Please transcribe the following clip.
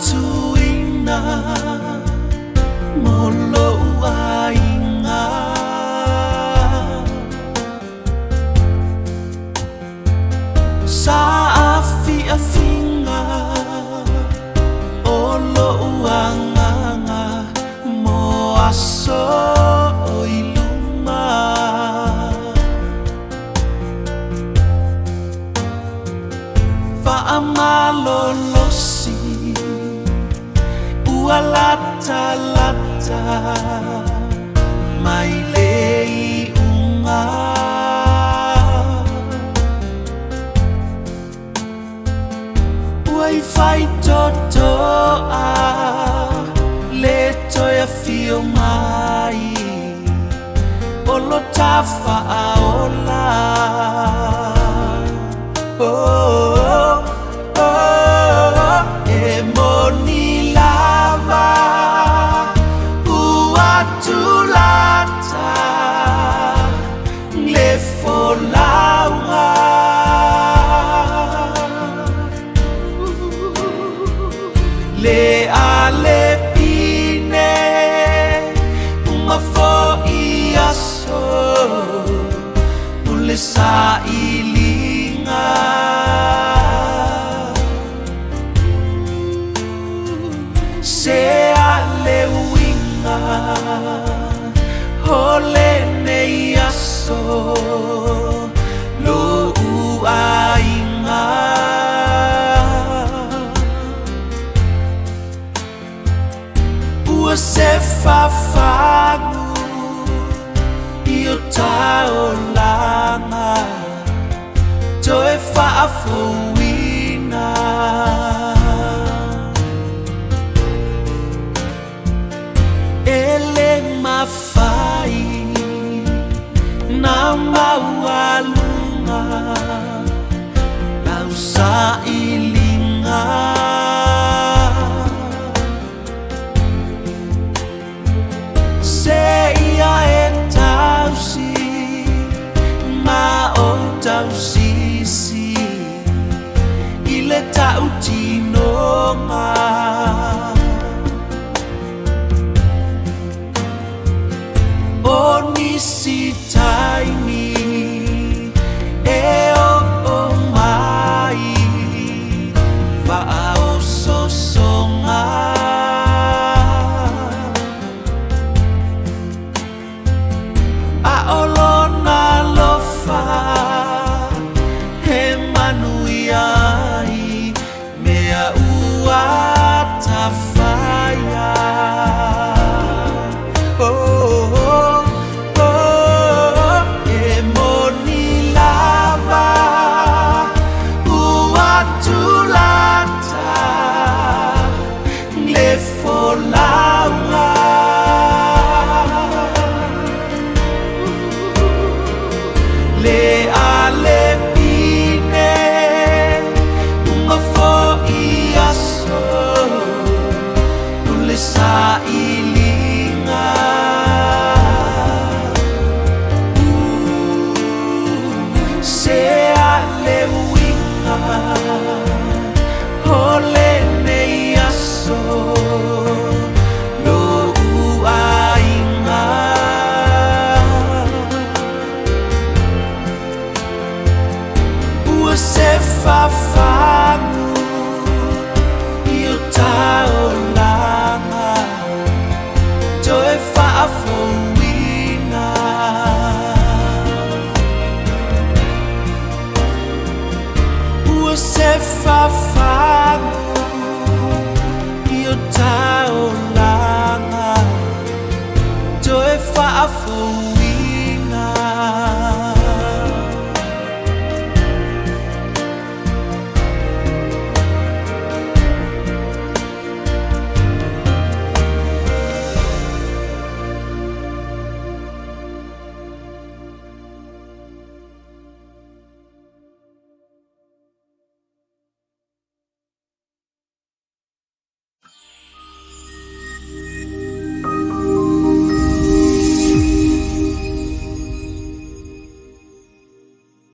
tuina molo ainga sa afi-afinga olo uanganga mo aso iluma fa'amalolosi ualata-lata mai lei unga uai fai totoa le toia fio mai olo tafa aola Le ale pine uma foi aso mule sa ilinga se ale winga hole nei aso lo uainga se fafagu io taolanga toe fa'afuina ele mafai na maualunga lausa ilinga tausisi ile tautinonga onisi taimi eo mai va'ao sosonga aolona lofa mea ua tafaya e moni lava ua tulata le folaunga le ale sa ilinga se ale winga hole nei aso lo uainga ua se fafa